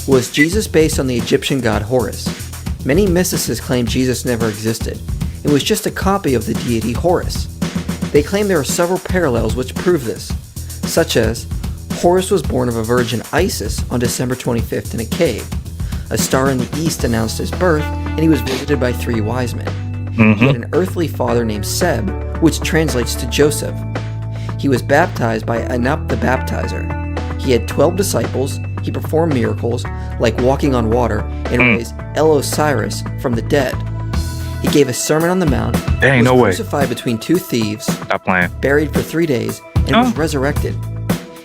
Was Jesus based on the Egyptian god Horus? Many mysticists claim Jesus never existed. It was just a copy of the deity Horus. They claim there are several parallels which prove this, such as Horus was born of a virgin Isis on December 25th in a cave. A star in the east announced his birth, and he was visited by 3 wise men. He had an earthly father named Seb, which translates to Joseph. He was baptized by Anup the Baptizer. He had 12 disciples. He performed miracles, like walking on water, and raised Osiris from the dead. He gave a sermon on the mount, was crucified between 2 thieves, buried for 3 days, and was resurrected.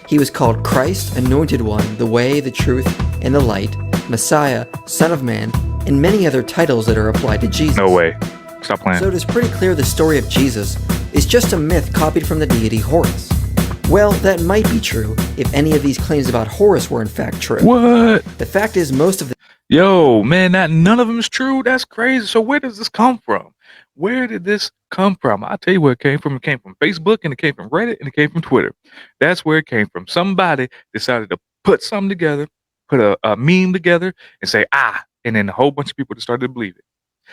He was called Christ, Anointed One, the Way, the Truth, and the Light, Messiah, Son of Man, and many other titles that are applied to Jesus. No way. Stop playing. So it is pretty clear the story of Jesus is just a myth copied from the deity Horus. Well, that might be true if any of these claims about Horus were in fact true. What? The fact is most of the... Yo, man, none of them is true. That's crazy. So where does this come from? Where did this come from? I'll tell you where it came from. It came from Facebook, and it came from Reddit, and it came from Twitter. That's where it came from. Somebody decided to put something together, put a meme together, and say, and then a whole bunch of people just started to believe it.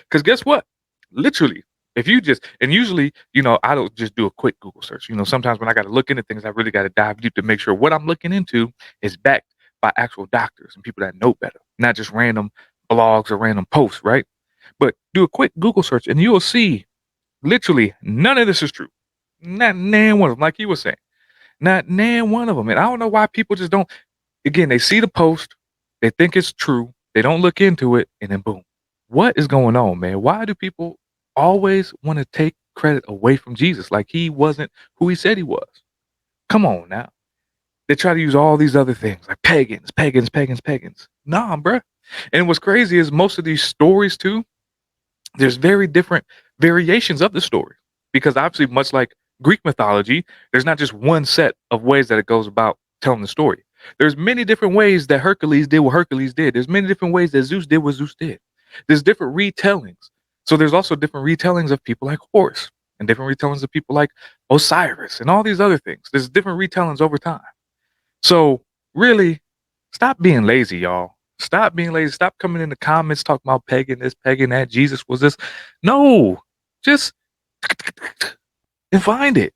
Because guess what? Literally, if you just, and usually, I don't just do a quick Google search. Sometimes when I got to look into things, I really got to dive deep to make sure what I'm looking into is backed by actual doctors and people that know better, not just random blogs or random posts, right? But do a quick Google search and you'll see literally none of this is true. Not nan one of them, like you were saying. Not nan one of them. And I don't know why people just don't, again, they see the post, they think it's true, they don't look into it, and then boom. What is going on, man? Why do people always want to take credit away from Jesus like he wasn't who he said he was? Come on now. They try to use all these other things like pagans. Nah, bruh. And what's crazy is most of these stories too, there's very different variations of the story, because obviously much like Greek mythology, there's not just one set of ways that it goes about telling the story. There's many different ways that Hercules did what Hercules did. There's many different ways that Zeus did what Zeus did. There's different retellings. So there's also different retellings of people like Horus and different retellings of people like Osiris and all these other things. There's different retellings over time. So really, stop being lazy, y'all. Stop being lazy. Stop coming in the comments talking about pagan this, pagan that, Jesus was this. No, just and find it.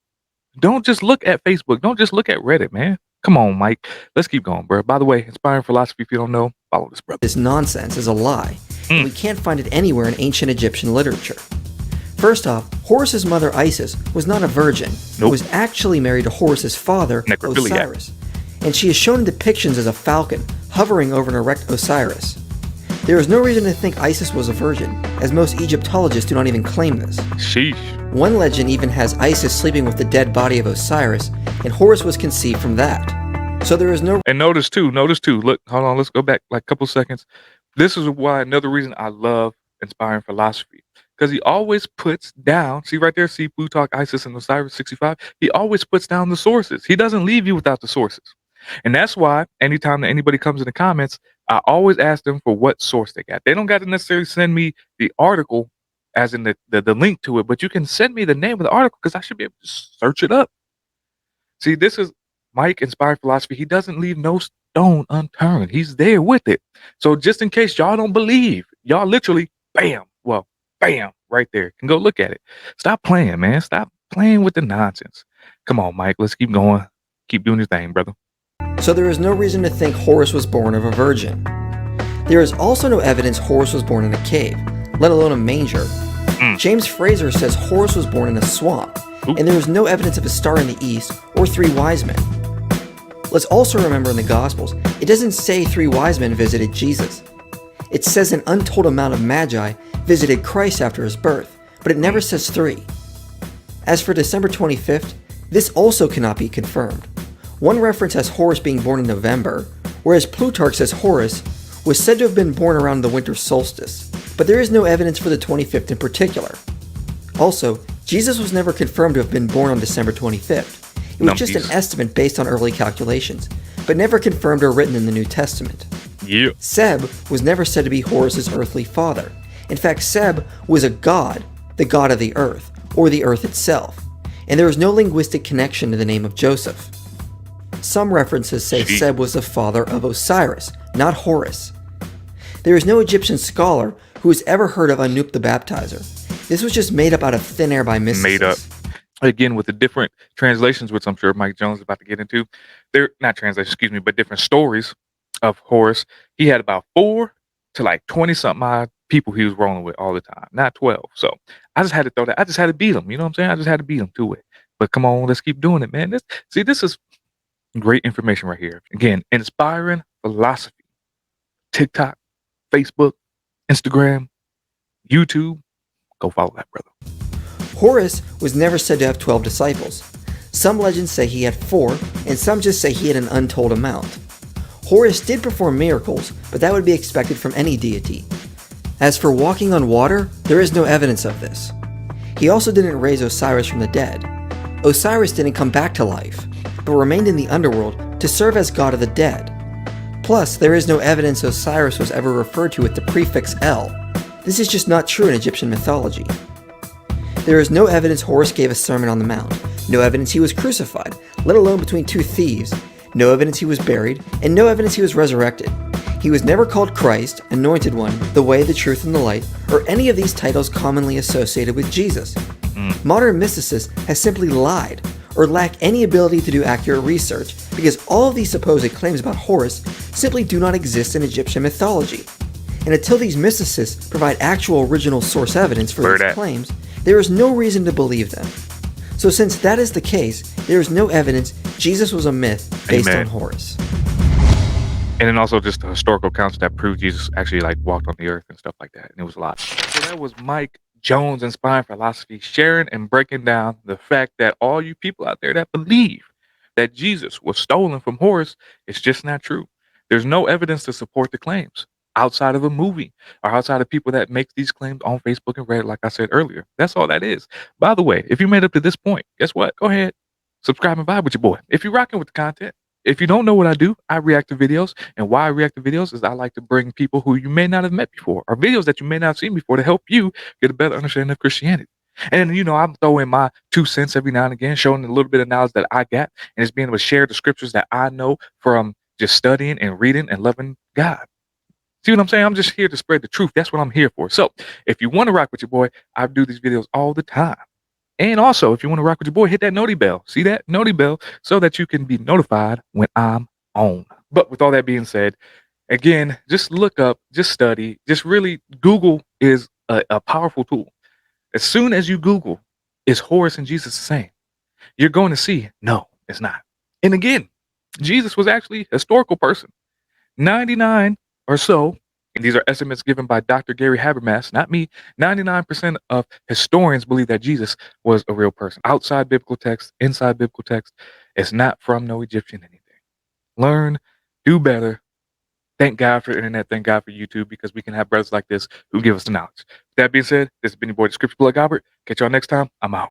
Don't just look at Facebook. Don't just look at Reddit, man. Come on, Mike. Let's keep going, bro. By the way, Inspiring Philosophy, if you don't know, follow this, brother. This nonsense is a lie, and we can't find it anywhere in ancient Egyptian literature. First off, Horus's mother Isis was not a virgin. Nope. Was actually married to Horus's father, Osiris, and she is shown in depictions as a falcon hovering over an erect Osiris. There is no reason to think Isis was a virgin, as most Egyptologists do not even claim this. Sheesh. One legend even has Isis sleeping with the dead body of Osiris, and Horus was conceived from that. So there is no... And notice too, look, hold on, let's go back like a couple seconds. This is why another reason I love Inspiring Philosophy, because he always puts down, see right there, see Plutarch, Isis, and Osiris 65, he always puts down the sources. He doesn't leave you without the sources. And that's why anytime that anybody comes in the comments, I always ask them for what source they got. They don't got to necessarily send me the article as in the link to it, but you can send me the name of the article because I should be able to search it up. See, this is Mike, Inspired Philosophy. He doesn't leave no stone unturned. He's there with it. So just in case y'all don't believe, y'all literally, bam, right there. Can go look at it. Stop playing, man. Stop playing with the nonsense. Come on, Mike. Let's keep going. Keep doing your thing, brother. So there is no reason to think Horus was born of a virgin. There is also no evidence Horus was born in a cave, let alone a manger. James Fraser says Horus was born in a swamp, and there is no evidence of a star in the east or 3 wise men. Let's also remember in the Gospels, it doesn't say 3 wise men visited Jesus. It says an untold amount of magi visited Christ after his birth, but it never says 3. As for December 25th, this also cannot be confirmed. One reference has Horus being born in November, whereas Plutarch says Horus was said to have been born around the winter solstice, but there is no evidence for the 25th in particular. Also, Jesus was never confirmed to have been born on December 25th. It was just an estimate based on early calculations, but never confirmed or written in the New Testament. Yeah. Seb was never said to be Horus's earthly father. In fact, Seb was a god, the god of the earth, or the earth itself, and there is no linguistic connection to the name of Joseph. Some references say Seb was the father of Osiris, not Horus. There is no Egyptian scholar who has ever heard of Anup the Baptizer. This was just made up out of thin air by mysticists. Made up. Again, with the different translations, which I'm sure Mike Jones is about to get into. They're not translations, excuse me, but different stories of Horus. He had about 4 to like 20 something odd people he was rolling with all the time, not 12. So I just had to throw that. I just had to beat him. You know what I'm saying? I just had to beat him to it. But come on, let's keep doing it, man. This is great information right here. Again, inspiring philosophy. TikTok, Facebook, Instagram, YouTube. Go follow that brother. Horus was never said to have 12 disciples. Some legends say he had 4, and some just say he had an untold amount. Horus did perform miracles, but that would be expected from any deity. As for walking on water, there is no evidence of this. He also didn't raise Osiris from the dead. Osiris didn't come back to life, but remained in the underworld to serve as god of the dead. Plus, there is no evidence Osiris was ever referred to with the prefix El. This is just not true in Egyptian mythology. There is no evidence Horus gave a Sermon on the Mount, no evidence he was crucified, let alone between 2 thieves, no evidence he was buried, and no evidence he was resurrected. He was never called Christ, Anointed One, the Way, the Truth, and the Light, or any of these titles commonly associated with Jesus. Modern mysticists have simply lied, or lack any ability to do accurate research, because all of these supposed claims about Horus simply do not exist in Egyptian mythology. And until these mysticists provide actual original source evidence for these claims, there is no reason to believe them. So since that is the case, there is no evidence Jesus was a myth based on Horus. And then also just the historical accounts that prove Jesus actually like walked on the earth and stuff like that. And it was a lot. So that was Mike Jones, Inspiring Philosophy, sharing and breaking down the fact that all you people out there that believe that Jesus was stolen from Horus, it's just not true. There's no evidence to support the claims outside of a movie or outside of people that make these claims on Facebook and Reddit, like I said earlier. That's all that is. By the way, if you made it up to this point, guess what? Go ahead, subscribe and vibe with your boy. If you're rocking with the content, if you don't know what I do, I react to videos. And why I react to videos is I like to bring people who you may not have met before or videos that you may not have seen before to help you get a better understanding of Christianity. And, you know, I'm throwing my 2 cents every now and again, showing a little bit of knowledge that I got, and it's being able to share the scriptures that I know from just studying and reading and loving God. See what I'm saying? I'm just here to spread the truth. That's what I'm here for. So if you want to rock with your boy, I do these videos all the time. And also, if you want to rock with your boy, hit that noti bell. See that? Noti bell, so that you can be notified when I'm on. But with all that being said, again, just look up, just study, just really Google is a powerful tool. As soon as you Google, is Horus and Jesus the same? You're going to see, no, it's not. And again, Jesus was actually a historical person. 99 or so, and these are estimates given by Dr. Gary Habermas, not me, 99% of historians believe that Jesus was a real person. Outside biblical text, inside biblical text, it's not from no Egyptian anything. Learn, do better. Thank God for the internet, thank God for YouTube, because we can have brothers like this who give us the knowledge. With that being said, this has been your boy, the Scripture Plug.Albert. Catch y'all next time. I'm out.